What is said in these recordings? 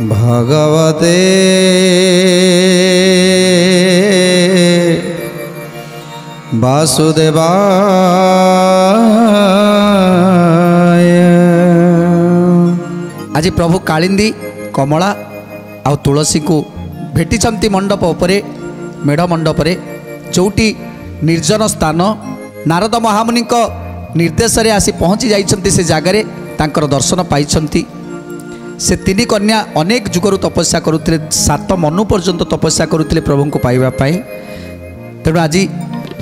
भगवते वासुदेवाय। आज प्रभु कालिंदी कमला आ तुलसी को भेटी मंडप उपरे मेढ़ मंडप जोटी निर्जन स्थान नारद महामुनि निर्देश रे आसी पहुँची जाइछन्ति से जगार तांकर दर्शन पाइछन्ति। से तीन कन्या अनेक जुगरु तपस्या करुथिले 7 मनु पर्यंत तपस्या करुथिले प्रभु को पाइबा पाई। तेणु आज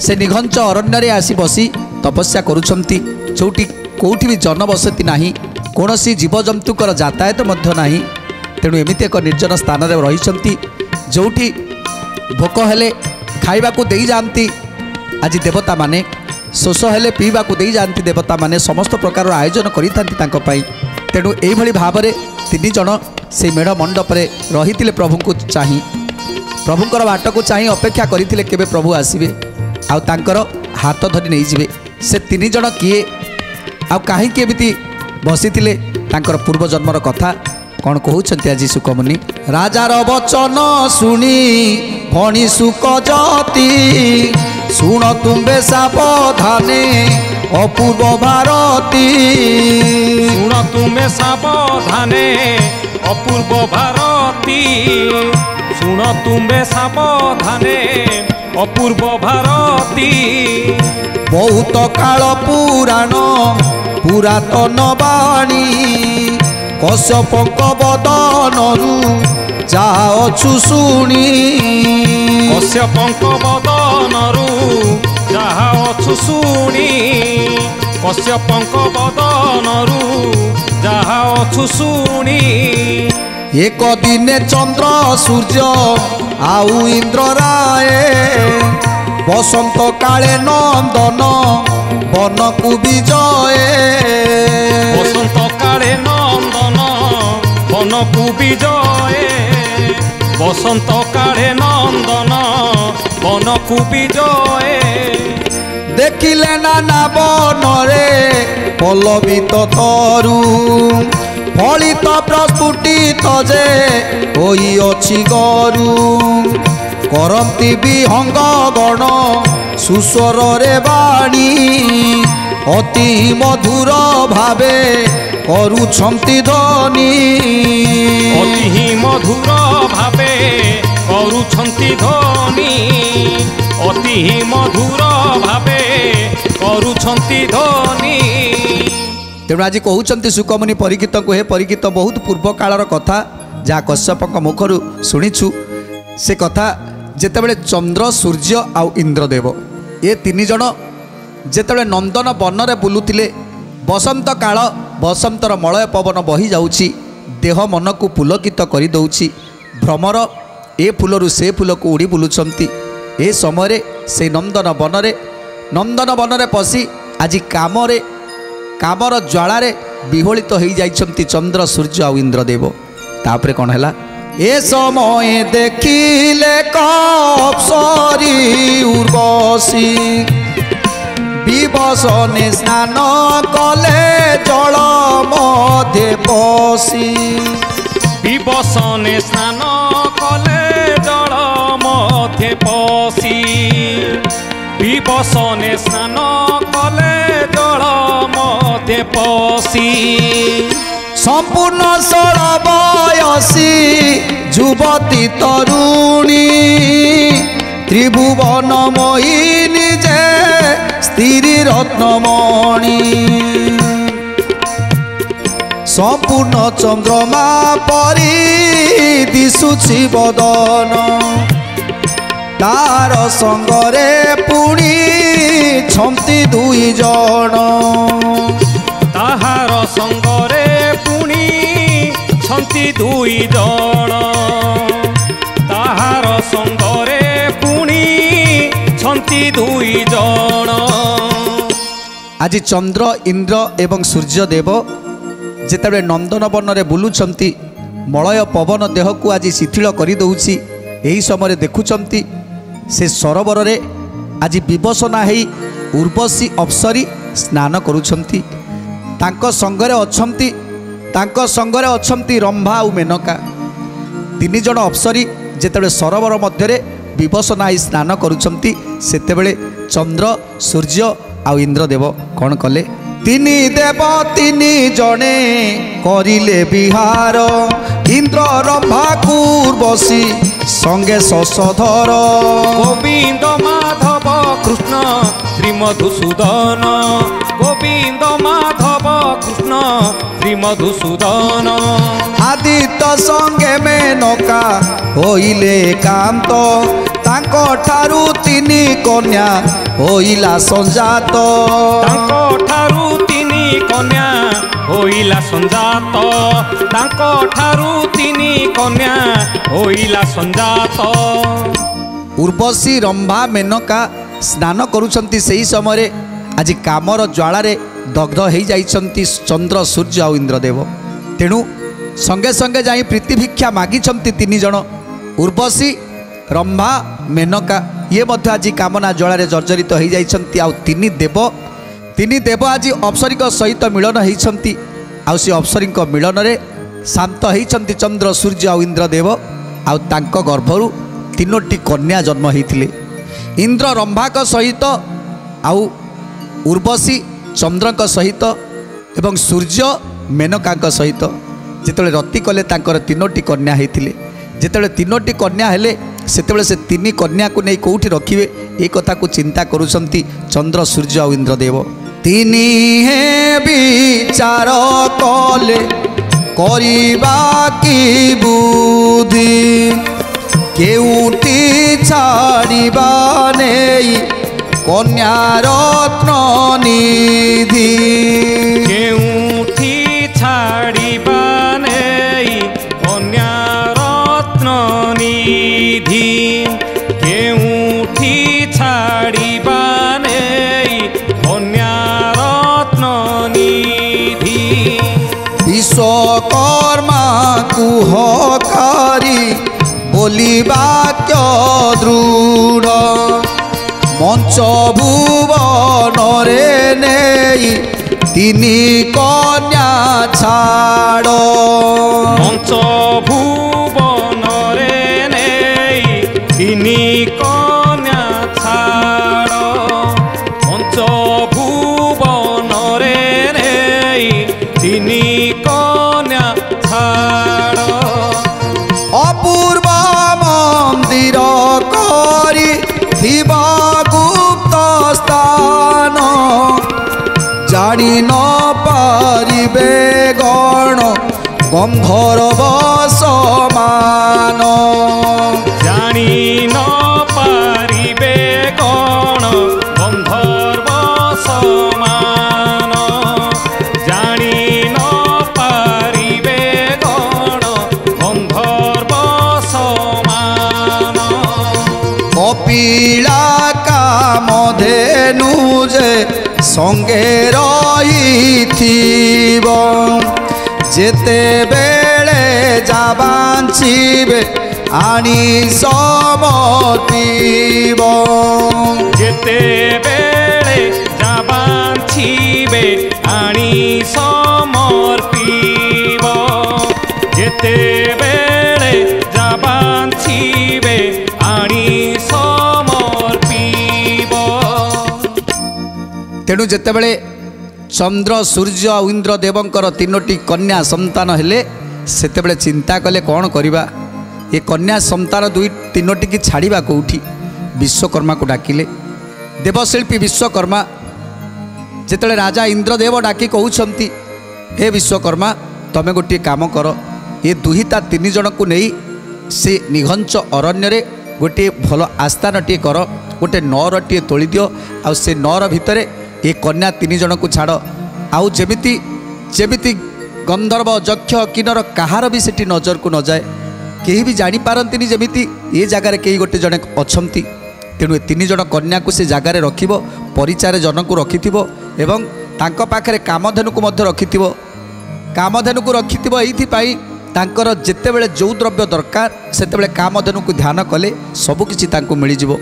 से निघंच अरण्य रे आसी बसी तपस्या करुछन्ति जोटी कोठी भी जनबसति नाही, कोनोसी जीवजंतुकर यातायात मध्य नाही। तेणु एमिति एक निर्जन स्थान रे रहिछन्ति जोठी भोक हेले खाइबा को देई जानती। आज देवता माने शोष हेले पीवा को देई जानती। देवता माने समस्त प्रकार आयोजन करिथांती तांको पाई। तेणु एइभଳି भाबरे 3 जण से मेढ़ मंडप रे रहिथिले प्रभु को चाहि, प्रभुंकर बाट को चाहि अपेक्षा करिथिले केबे प्रभु आसीबे आ तांकर हाथ धरि नै जिवे। से 3 जण किए आ काहे के एमिति बसिथिले तांकर पूर्व जन्मर कथा कौन कहउछन्ति आज सुकमुनि। राजार वचन सुनी भणी सुक जाति, सुन तुम्बे सावधाने अपूर्व भारती। सुन तुम्बे सावधाने अपूर्व भारती, सुन तुम्बे सावधाने अपूर्व भारती। बहुत काल पुराण पुरातन बाणी, कश्यपक बदनरु जाछु शुणी। कश्यपक बदनरु जाछु शुणी, कश्यपक बदनरु जाछु शुणी। एक दिने चंद्र सूर्य आउ इंद्र राय, बसंत काले नंदन वन को विजय। बसंत काले नंदन वन को विजय, बसंत काले नंदन वन को विजय। देखिले नाना बनरे पल्लवित तरु, फलित प्रस्फुटित जे होई अछि गरु। करंती विहंग गण सुस्वर रे बाणी, अति मधुर भावे करुछंती ध्वनि। अति मधुर भावे करुछंती ध्वनि, अति मधुर भावे करुछंती ध्वनि। तेणु आज कहउछन्ति सुकमुनि परीक्षित को, हे परीक्षित बहुत पूर्व कालर कथा जहाँ कश्यपक मुखरु शुणीछु। से कथा जेतेबेले चंद्र सूर्य आउ इंद्रदेव ये 3 जण जेतेबेले नंदन वन रे बुलुथिले, बसंत काल बसंतर मलय पवन बही जाउछि, देह मन को पुलकित करि दउछि। भ्रमर ए फूलरु से फूल को उड़ी बुलुछन्ति। ए समय से नंदन वन रे पशि आज कामर ज्वाला रे विहोलित हो जाइछन्ति चंद्र सूर्य आउ इंद्रदेव। तापरे कौन हैला, ए समय देखिले कप्सरी उर्वशी, विवसने स्नान कले जल मध्य बसी। विवसने स्नान कले जल मध्य बसी, विवसने स्नान कले जल मध्य बसी। संपूर्ण षोल बयसी युवती तरुणी, त्रिभुवन मोहिनी जे स्त्री रत्नमणि। संपूर्ण चंद्रमा परी दिशुछि बदन, तार संगरे पुणी छंती 2 जण। ताहार संगरे पुणी छंती 2 जण, ताहार संगरे पुणी छंती 2 जण। आज चंद्र इंद्र एवं सूर्यदेव जेतेबेले नंदन वन रे बुलुछन्ति, मलय पवन देह को आज शिथिल करि दउछि। एही समय देखुछन्ति से सरोवर रे आज विवसना हेई उर्वशी अप्सरी स्नान करुछन्ति। तांको संगरे अछन्ति रंभा और मेनका। ତିନି ଜଣ ଅପ୍ସରୀ ଯେତେବେଳେ ସରୋବର ମଧ୍ୟରେ ବିବସନା ହୋଇ ସ୍ନାନ କରୁଛନ୍ତି ସେତେବେଳେ ଚନ୍ଦ୍ର ସୂର୍ଯ୍ୟ ଆଉ ଇନ୍ଦ୍ରଦେବ କ'ଣ କଲେ? ତିନି ଦେବ ତିନି ଜଣେ କରିଲେ ବିହାର, ଇନ୍ଦ୍ର ରମ୍ଭାକୁ ବସି ସଙ୍ଗେ ଶଶଧର। ଗୋବିନ୍ଦ ମାଧବ କୃଷ୍ଣ ଶ୍ରୀମଧୁସୂଦନ, ଗୋବିନ୍ଦ ମାଧବ କୃଷ୍ଣ ଶ୍ରୀମଧୁସୂଦନ। ଆଦିତ୍ୟ ସଙ୍ଗେ ମେନକା ହୋଇଲେ କାନ୍ତ, ତାଙ୍କ ଠାରୁ ତିନି କନ୍ୟା ହୋଇଲା ସଞ୍ଜାତ। ତାଙ୍କ ଠାରୁ ତିନି କନ୍ୟା ହୋଇଲା ସଞ୍ଜାତ, ତାଙ୍କ ଠାରୁ ତିନି କନ୍ୟା ହୋଇଲା ସଞ୍ଜାତ। ଉର୍ବଶୀ ରମ୍ଭା ମେନକା ସ୍ନାନ କରୁଛନ୍ତି ସେହି ସମୟରେ ଆଜି କାମର ଜ୍ୱାଳାରେ ଦଗ୍ଧ ହୋଇଯାଇଛନ୍ତି ଚନ୍ଦ୍ର ସୂର୍ଯ୍ୟ ଆଉ ଇନ୍ଦ୍ରଦେବ। ତେଣୁ ସଙ୍ଗେ ସଙ୍ଗେ ଯାଇ ପ୍ରୀତିଭିକ୍ଷା ମାଗିଛନ୍ତି ତିନି ଜଣ, ଉର୍ବଶୀ ରମ୍ଭା ମେନକା। ଇଏ ମଧ୍ୟ ଆଜି କାମନା ଜ୍ୱାଳାରେ ଜର୍ଜରିତ ହୋଇଯାଇଛନ୍ତି। ଆଉ ତିନି ଦେବ ଆଜି ଅପ୍ସରୀଙ୍କ ସହିତ ମିଳନ ହୋଇଛନ୍ତି। ଆଉ ସେ ଅପ୍ସରୀଙ୍କ ମିଳନରେ ଶାନ୍ତ ହୋଇଛନ୍ତି ଚନ୍ଦ୍ର ସୂର୍ଯ୍ୟ ଆଉ ଇନ୍ଦ୍ରଦେବ। ଆଉ ତାଙ୍କ ଗର୍ଭରୁ ତିନୋଟି କନ୍ୟା ଜନ୍ମ ହୋଇଥିଲେ, ଇନ୍ଦ୍ର ରମ୍ଭାଙ୍କ ସହିତ, ଆଉ ଉର୍ବଶୀ ଚନ୍ଦ୍ରଙ୍କ ସହିତ ଏବଂ ସୂର୍ଯ୍ୟ ମେନକାଙ୍କ ସହିତ। ଯେତେବେଳେ ରତି କଲେ ତାଙ୍କର ତିନୋଟି କନ୍ୟା ହୋଇଥିଲେ। ଯେତେବେଳେ ତିନୋଟି କନ୍ୟା ହେଲେ ସେତେବେଳେ ସେ ତିନି କନ୍ୟାକୁ ନେଇ କେଉଁଠି ରଖିବେ ଏ କଥାକୁ ଚିନ୍ତା କରୁଛନ୍ତି ଚନ୍ଦ୍ର ସୂର୍ଯ୍ୟ ଆଉ ଇନ୍ଦ୍ରଦେବ। ତିନି ହେ ବିଚାର କଲେ କରିବା କି ବୁଦ୍ଧି, କେଉଁଠି ଛାଡ଼ିବା ନେଇ କନ୍ୟା ରତ୍ନ ନିଧି। କେଉଁଠି ଛାଡ଼ିବା ନେଇ କନ୍ୟା ରତ୍ନ ନିଧି, କେଉଁଠି ଛାଡ଼ିବା ନେଇ କନ୍ୟା ରତ୍ନ ନିଧି। ବିଶ୍ୱକର୍ମାକୁ ହକାରି ବୋଲି ବାକ୍ୟ ଦୃଢ଼, ମଞ୍ଚ ଭୁବନରେ ନେଇ ତିନି କନ୍ୟା ଛାଡ଼। ମଞ୍ଚ ଭୁବନରେ ନେଇ ତିନି କନ୍ୟା ଛାଡ଼, ମଞ୍ଚ ଭୁବନରେ ନେଇ ତିନି କନ୍ୟା ଛାଡ଼। ଅପୂର୍ବ ମନ୍ଦିର କରି ଥିବା ଗୁପ୍ତ ସ୍ଥାନ, ଜାଣି ନ ପାରିବେ ଗଣ ଗନ୍ଧର୍ବ ସମାନ। ଜାଣି ନ ପାରିବେ ଗଣ ଗନ୍ଧର୍ବ ସମାନ, ଜାଣି ନ ପାରିବେ ଗଣ ଗନ୍ଧର୍ବ ସମାନ। କପିଳା କାମଧେନୁ ଯେ ସଙ୍ଗେ ରହିଥିବ, ଯେତେବେଳେ ଯା ବାଞ୍ଚିବେ ଆଣି ସମର୍ପିବ। ଯେତେବେଳେ ଯା ବାଞ୍ଚିବେ ଆଣି ସମର୍ପିବ, ଯେତେବେଳେ ଯା ବାଞ୍ଚିବେ ଆଣି ସମର୍ପିବ। ତେଣୁ ଯେତେବେଳେ ଚନ୍ଦ୍ର ସୂର୍ଯ୍ୟ ଆଉ ଇନ୍ଦ୍ରଦେବଙ୍କର ତିନୋଟି କନ୍ୟା ସନ୍ତାନ ହେଲେ ସେତେବେଳେ ଚିନ୍ତା କଲେ କ'ଣ କରିବା। ଏ କନ୍ୟା ସନ୍ତାନ ତିନୋଟିକି ଛାଡ଼ିବା କେଉଁଠି? ବିଶ୍ୱକର୍ମାକୁ ଡାକିଲେ। ଦେବଶିଳ୍ପୀ ବିଶ୍ୱକର୍ମା ଯେତେବେଳେ ରାଜା ଇନ୍ଦ୍ରଦେବ ଡାକି କହୁଛନ୍ତି, ହେ ବିଶ୍ୱକର୍ମା ତମେ ଗୋଟିଏ କାମ କର, ଏ ଦୁହିତା ତିନି ଜଣଙ୍କୁ ନେଇ ସେ ନିଘଞ୍ଚ ଅରଣ୍ୟରେ ଗୋଟିଏ ଭଲ ଆସ୍ଥାନଟିଏ କର, ଗୋଟିଏ ନଅରଟିଏ ତୋଳିଦିଅ, ଆଉ ସେ ନଅର ଭିତରେ ଏ କନ୍ୟା ତିନି ଜଣକୁ ଛାଡ଼। ଆଉ ଯେମିତି ଗନ୍ଧର୍ବ ଯକ୍ଷ କିନ୍ନର କାହାର ବି ସେଠି ନଜରକୁ ନଯାଏ, କେହି ବି ଜାଣିପାରନ୍ତିନି ଯେମିତି ଏ ଜାଗାରେ କେହି ଗୋଟେ ଜଣେ ଅଛନ୍ତି। ତେଣୁ ଏ ତିନି ଜଣ କନ୍ୟାକୁ ସେ ଜାଗାରେ ରଖିବ, ପରିଚାରେ ଜଣକୁ ରଖିଥିବ ଏବଂ ତାଙ୍କ ପାଖରେ କାମଧେନୁକୁ ମଧ୍ୟ ରଖିଥିବ। କାମଧେନୁକୁ ରଖିଥିବ ଏଇଥିପାଇଁ ତାଙ୍କର ଯେତେବେଳେ ଯେଉଁ ଦ୍ରବ୍ୟ ଦରକାର ସେତେବେଳେ କାମଧେନୁକୁ ଧ୍ୟାନ କଲେ ସବୁକିଛି ତାଙ୍କୁ ମିଳିଯିବ।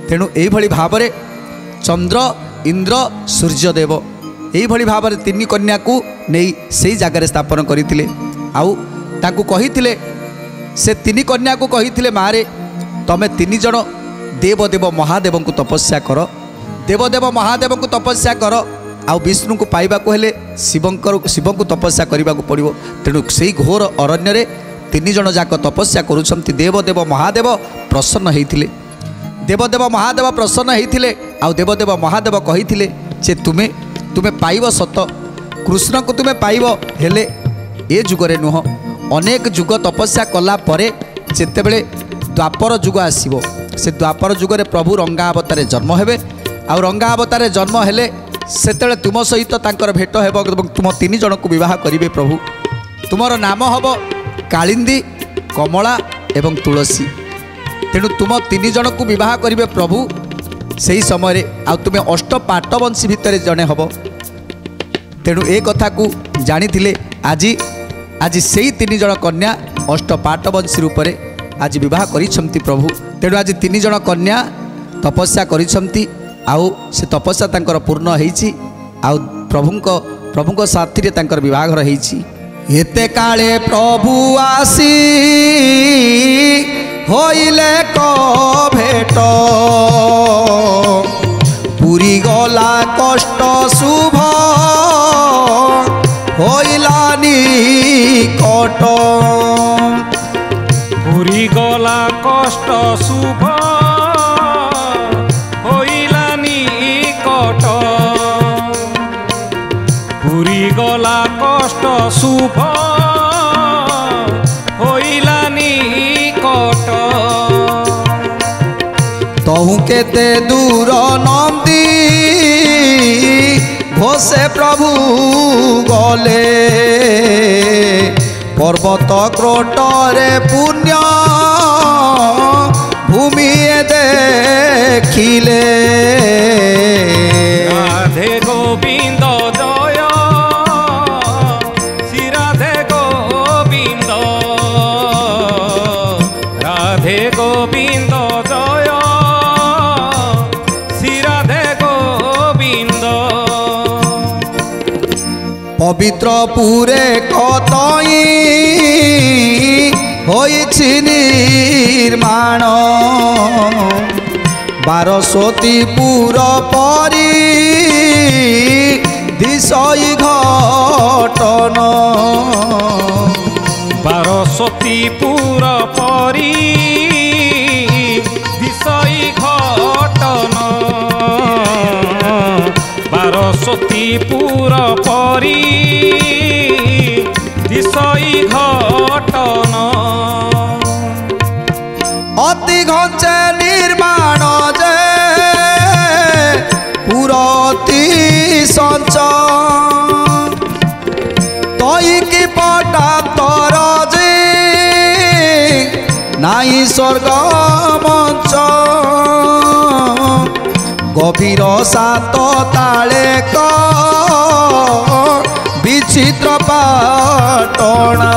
ତେଣୁ ଏଇଭଳି ଭାବରେ ଚନ୍ଦ୍ର ଇନ୍ଦ୍ର ସୂର୍ଯ୍ୟଦେବ ଏଇଭଳି ଭାବରେ ତିନି କନ୍ୟାକୁ ନେଇ ସେଇ ଜାଗାରେ ସ୍ଥାପନ କରିଥିଲେ। ଆଉ ତାଙ୍କୁ କହିଥିଲେ से तीन कन्या को कही मारे तमें तीन जन देवदेव महादेव को तपस्या कर देवदेव महादेव को तपस्या कर आ विष्णु को पाइबा को हेले शिव को तपस्या करने को पड़ो। तेणु से घोर अरण्य रे तीन जन जाक तपस्या करुछंती। देवदेव महादेव प्रसन्न होइथिले देवदेव महादेव प्रसन्न होइथिले आ देवदेव महादेव कहिथिले जे तुम्हें पाइब सत कृष्ण को तुम्हें पाइब हेले ए जुगरे नुह अनेक जुग तपस्या कला परे जेतेबेले द्वापर जुग आसीबो से द्वापर जुगरे प्रभु रंगा अवतारे जन्म हेबे आ रंगा अवतारे जन्म हेले सेतेबेले तुम सहित तांकर भेट हेबो एवं तुम तीन जन को विवाह करिवे। प्रभु तुमर नाम हबो कालिंदी कमला एवं तुलसी। तेणु तुम तीन जन को विवाह करिवे प्रभु सही समय आ तुम्हें अष्ट पाटवंशी भितर जड़े हम। तेणु ए कथा को जानी आज से तीन जन कन्या अष्ट पाटवंशी रूप से आज विवाह करिछंती प्रभु। तेणु आज तीन जन कन्या तपस्या करिछंती आउ से तपस्या तांकर पूर्ण होईछि आउ प्रभुंक साथी रे तांकर विवाह रहीछि। एते काले प्रभु आसी होइले को भेट पुरी गला कष्ट शुभ होइलानी कट पुरी गला कष्ट शुभ होइलानी कट पुरी गला कष्ट शुभ होइलानी कट तहु केते दूर नंदी घोषे प्रभु गले पर्वत क्रोटरे पुण्य भूमि देखिले राधे गोविंद जय श्री राधे गोविंद राधे गोविंद जय श्री राधे गोविंद पवित्र पुरे कतई होइछि निर्माण 1200 परी दिशई घटन 1200 परी दिशई घटन 1200 परी दिशई घटन अति घंचे निर्माण जे पुरती संच तई की पटा तर जे नाई स्वर्ग मंच गभीर सात ताले क विचित्र पाटणा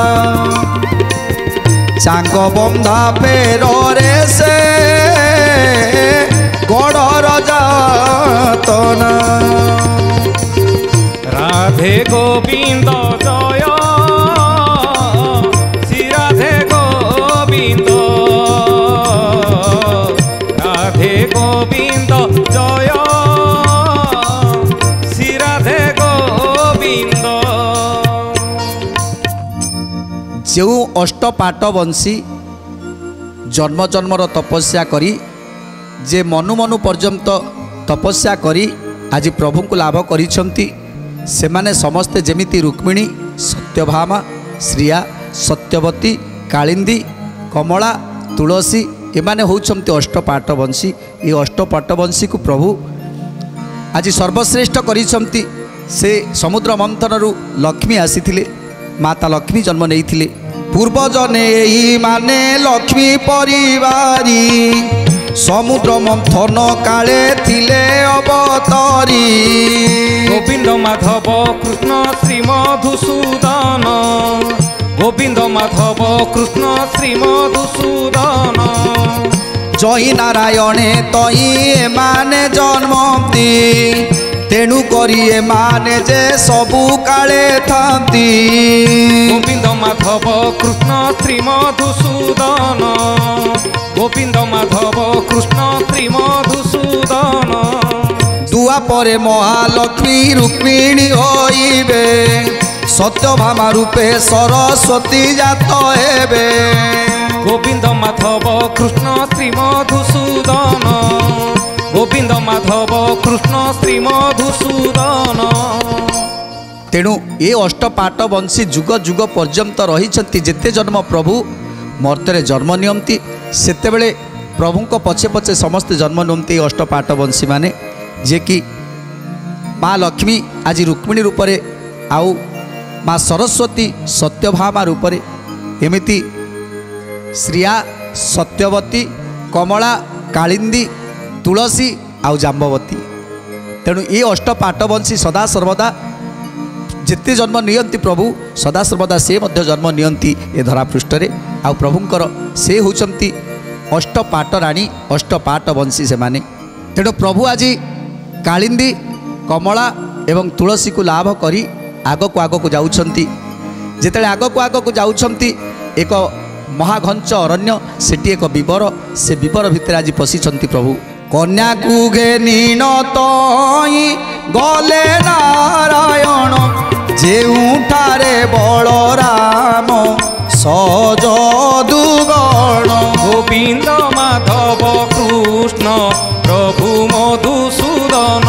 चांग बंधा पेरे से गड़र जातना राधे गोविंद जय श्री राधे गोविंद राधे गोविंद जय श्री राधे गोविंद जो अष्टपाट वंशी जन्म जन्मर तपस्या करी जे मनु मनु पर्यंत तपस्या करी आज प्रभु को लाभ करिछंती सेमाने समस्ते जेमिति रुक्मिणी सत्यभामा श्रिया सत्यवती कालिंदी कमला तुलसी एमाने होउछंती अष्टपाट वंशी। ये अष्टपाट वंशी को प्रभु आज सर्वश्रेष्ठ करिछंती। से समुद्र मंथनरु लक्ष्मी आसीथिले माता लक्ष्मी जन्म नेइथिले पूर्वजने माने लक्ष्मी परिवारी समुद्र मंथन काले थिले अवतारी गोविंद माधव कृष्ण श्री मधुसूदन गोविंद माधव कृष्ण श्री मधुसूदन जय नारायणे तई माने जन्मती तेणु करी एमाने जे सबु काले थांती गोविंद माधव कृष्ण श्री मधुसूदन गोविंद माधव कृष्ण श्री मधुसूदन दुआ परे महालक्ष्मी रुक्मिणी होइबे सत्यभामा रूपे सरस्वती जात हेबे गोविंद माधव कृष्ण श्री मधुसूदन गोविंद माधव कृष्ण श्री मधुसूदन तेणु ये अष्टपाट वंशी जुग जुग पर्यंत रही जेते जन्म प्रभु मर्त्य जन्म नियंती सेते बेले प्रभु को पछे पछे समस्ते जन्म नियंती अष्टपाट वंशी माने जे कि माँ लक्ष्मी आज रुक्मिणी रूप में आउ माँ सरस्वती सत्यभामा रूप में एमिति श्रिया सत्यवती कमला कालिंदी तुलसी आउ जाम्बवती तेणु ये अष्टपाटवंशी सदा सर्वदा जिते जन्म नियंती प्रभु सदा सर्वदा से मध्य जन्म नियंती ए धरापृष्ठ आउ प्रभुंकर से होचंती अष्टपाट राणी अष्टपाट वंशी से माने तेणु प्रभु आज कालिंदी कमला एवं तुलसी को लाभ करी आगक आगक जाउछंती जेतेले आगक आगक जाउछंती एक महाघंच अरण्य सेठी एक विवर से विवर भितर आज पशिछंती प्रभु कन्या को घेनी न तई गले नारायण जेउठारे बलराम सजदुगण गोविंद माधव कृष्ण प्रभु मधुसूदन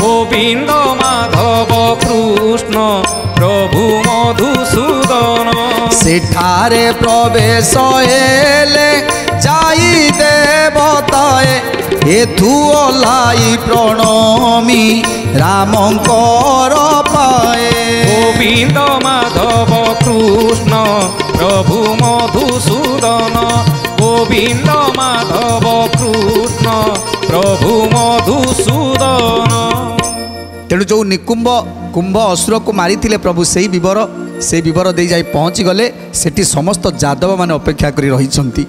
गोविंद माधव कृष्ण प्रभु मधुसूदन सेठारे प्रवेश हेले जाई देवताए एथु ओलाई प्रणमी रामंकर पाए गोविंद माधव कृष्ण प्रभु मधुसूदन गोविंद माधव कृष्ण प्रभु मधुसूदन तेणु जो निकुंभ कुंभ असुर को मारी प्रभु से विवर दे जाई पहुँची गले सेठी समस्त जादव माने अपेक्षा करी रहिछंती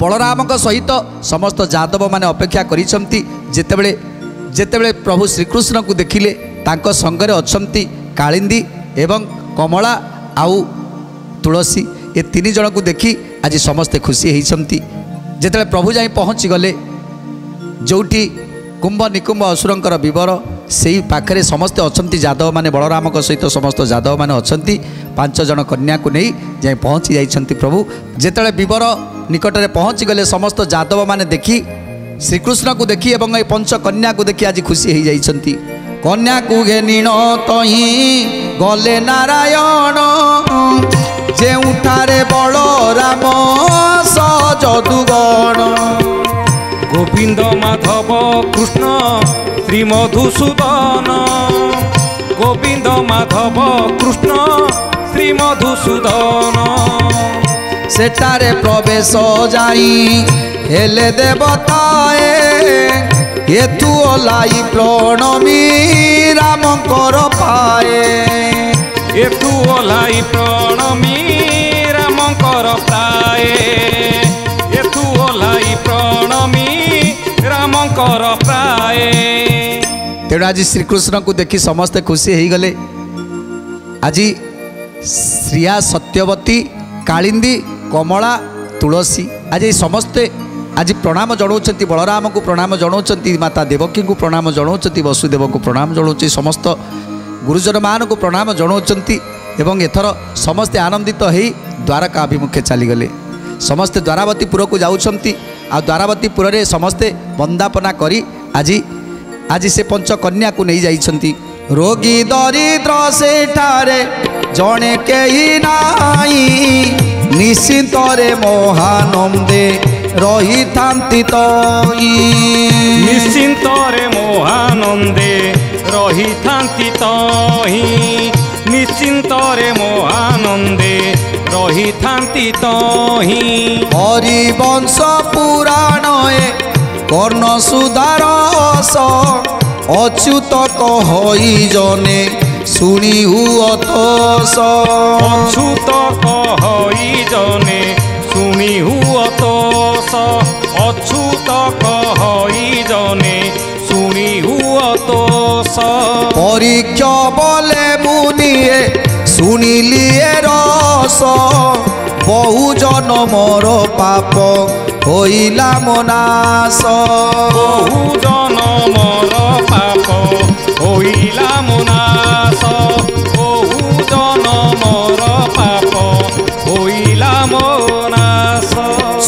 बलराम सहित समस्त जादव माने अपेक्षा करिछंती जेतेबेले प्रभु श्रीकृष्ण को देखिले तांको संगरे अछंती कालिंदी एवं कमला आउ तुलसी ये तीन जन को देखी आज समस्ते खुशी होती जेतेबेले प्रभु जाई पहुँची गले जोटी कुंभ निकुंभ असुरंकर विवर से पाखरे समस्ते अछंती जादव माने बलराम सहित समस्त जादव माने अछंती 5 जन कन्या को नहीं जाई पहुँची जाइछंती प्रभु जेतेबेले विवर निकटरे पहुँची गले समस्त जादव माने देखी श्रीकृष्ण को देखी एवं ये 5 कन्या को देखी आज खुशी हो जाइछंती कन्या को घेनिण तही गले नारायण जेउठारे बलराम सजदुगण गोविंद माधव कृष्ण श्री मधुसूदन गोविंद माधव कृष्ण श्री मधुसूदन सेठारे प्रवेश जाई हेले देवताए एथु ओलाई प्रणमी रामंकर पाए एथु ओलाई प्रणमी रामंकर प्राए एथु ओलाई प्रणमी रामंकर प्राए तेणु आज श्रीकृष्ण को देखी समस्ते खुशी हो गले आज श्रिया सत्यवती कालिंदी कमला तुलसी आज समस्ते आज प्रणाम जनाऊँच बलराम को प्रणाम जनाऊँच माता देवकी को प्रणाम जनाऊँच वसुदेव को प्रणाम जनाऊँच समस्त गुरुजन मान को प्रणाम जनाऊँच एवं एथर समस्ते आनंदित हो द्वारका अभिमुखे चलीगले समस्ते द्वारावतीपुर को जाऊँच आ द्वारावतीपुर रे समस्ते वंदापना करी आज से 5 कन्या को नहीं जाइछंती रोगी दरिद्र सेठारे जणे केही नाई निश्चिंतरे महानंदे रही थांती तई निश्चिंतरे महानंदे रही थांती तई निश्चिंतरे महानंदे रही थांती तई हरिवंश पुराण कर्ण सुधारस अच्युत कहई जने शुणी हुअतस अच्युत कहई जने शुणी हुअतस अच्युत कहई जने शुणी हुअतस পরীক্ষ বলে মুনিয়ে শুনিলি এ রস বহু জনমর পাপ হইলা মনাশ বহু জনমর পাপ হইলা মনাশ বহু জনমর পাপ হইলা মনাশ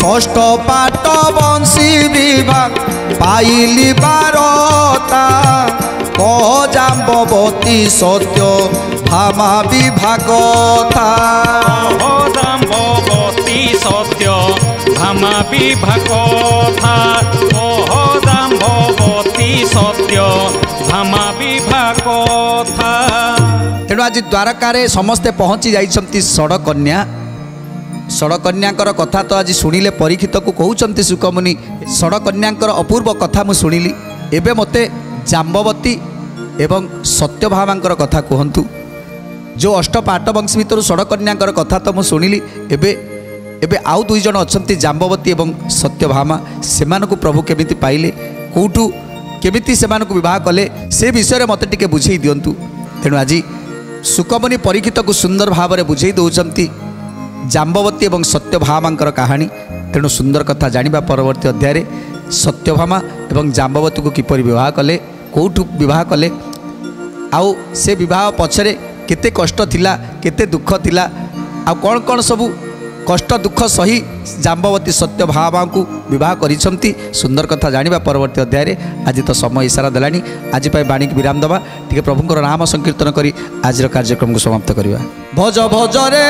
ষষ্ঠ পাট বংশী বিভাগ পাইলি বারতা কহ জাম্বতী সত্য ভামা বিভাগ কথা জাম্বতী সত্য ভামা বিভাগ কথা জাম্বতী সত্য ভামা বিভাগ কথা। তেଣୁ ଆଜି ଦ୍ୱାରକାରେ ସମସ୍ତେ ପହଞ୍ଚି ଯାଇଛନ୍ତି ଷଡ଼କନ୍ୟା। ଷଡ଼କନ୍ୟାଙ୍କର କଥା ତ ଆଜି ଶୁଣିଲେ ପରୀକ୍ଷିତକୁ କହୁଛନ୍ତି ସୁକମୁନି ଷଡ଼କନ୍ୟାଙ୍କର ଅପୂର୍ବ କଥା ମୁଁ ଶୁଣିଲି। ଏବେ ମୋତେ ଜାମ୍ବବତୀ ଏବଂ ସତ୍ୟଭାମାଙ୍କର କଥା କୁହନ୍ତୁ। ଯେଉଁ ଅଷ୍ଟପାଟ ବଂଶୀ ଭିତରୁ ଷଡ଼କନ୍ୟାଙ୍କର କଥା ତ ମୁଁ ଶୁଣିଲି। ଏବେ ଏବେ ଆଉ ଦୁଇ ଜଣ ଅଛନ୍ତି ଜାମ୍ବବତୀ ଏବଂ ସତ୍ୟଭାମା। ସେମାନଙ୍କୁ ପ୍ରଭୁ କେମିତି ପାଇଲେ, କେଉଁଠୁ କେମିତି ସେମାନଙ୍କୁ ବିବାହ କଲେ, ସେ ବିଷୟରେ ମୋତେ ଟିକେ ବୁଝେଇ ଦିଅନ୍ତୁ। ତେଣୁ ଆଜି ସୁକମୁନି ପରୀକ୍ଷିତକୁ ସୁନ୍ଦର ଭାବରେ ବୁଝେଇ ଦେଉଛନ୍ତି ଜାମ୍ବବତୀ ଏବଂ ସତ୍ୟଭାମାଙ୍କର କାହାଣୀ। ତେଣୁ ସୁନ୍ଦର କଥା ଜାଣିବା ପରବର୍ତ୍ତୀ ଅଧ୍ୟାୟରେ ସତ୍ୟଭାମା ଏବଂ ଜାମ୍ବବତୀକୁ କିପରି ବିବାହ କଲେ, କେଉଁଠୁ ବିବାହ କଲେ, ଆଉ ସେ ବିବାହ ପଛରେ କେତେ କଷ୍ଟ ଥିଲା, କେତେ ଦୁଃଖ ଥିଲା, ଆଉ କ'ଣ କ'ଣ ସବୁ କଷ୍ଟ ଦୁଃଖ ସହି ଜାମ୍ବବତୀ ସତ୍ୟଭାମାଙ୍କୁ ବିବାହ କରିଛନ୍ତି। ସୁନ୍ଦର କଥା ଜାଣିବା ପରବର୍ତ୍ତୀ ଅଧ୍ୟାୟରେ। ଆଜି ତ ସମୟ ଇସାରା ଦେଲାଣି। ଆଜି ପାଇଁ ବାଣୀକି ବିରାମ ଦେବା, ଟିକେ ପ୍ରଭୁଙ୍କର ନାମ ସଂକୀର୍ତ୍ତନ କରି ଆଜିର କାର୍ଯ୍ୟକ୍ରମକୁ ସମାପ୍ତ କରିବା। ଭଜ ଭଜରେ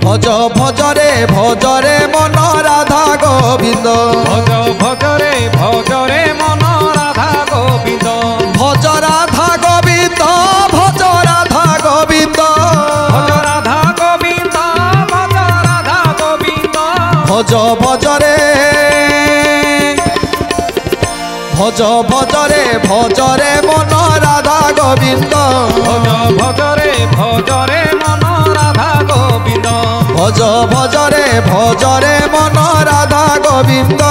ଭଜ ଭଜରେ ଭଜରେ ମନ ରାଧା ଗୋବିନ୍ଦ ଭଜ ଭଜରେ ଭଜରେ ମନ ରାଧା ଗୋବିନ୍ଦ ଭଜ ରାଧା ଗୋବିନ୍ଦ ଭଜ ରାଧା ଗୋବିନ୍ଦ ଭଜ ରାଧା ଗୋବିନ୍ଦ ଭଜ ରାଧା ଗୋବିନ୍ଦ ଭଜ ଭଜରେ ଭଜ ଭଜରେ ଭଜରେ ମନ ରାଧା ଗୋବିନ୍ଦ ଭଜ ଭଜରେ ଭଜରେ ମନ ରାଧା ଗୋବିନ୍ଦ ଭଜ ଭଜରେ ଭଜରେ ମନ ରାଧା ଗୋବିନ୍ଦ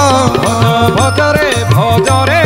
ଭଜ ଭଜରେ ଭଜରେ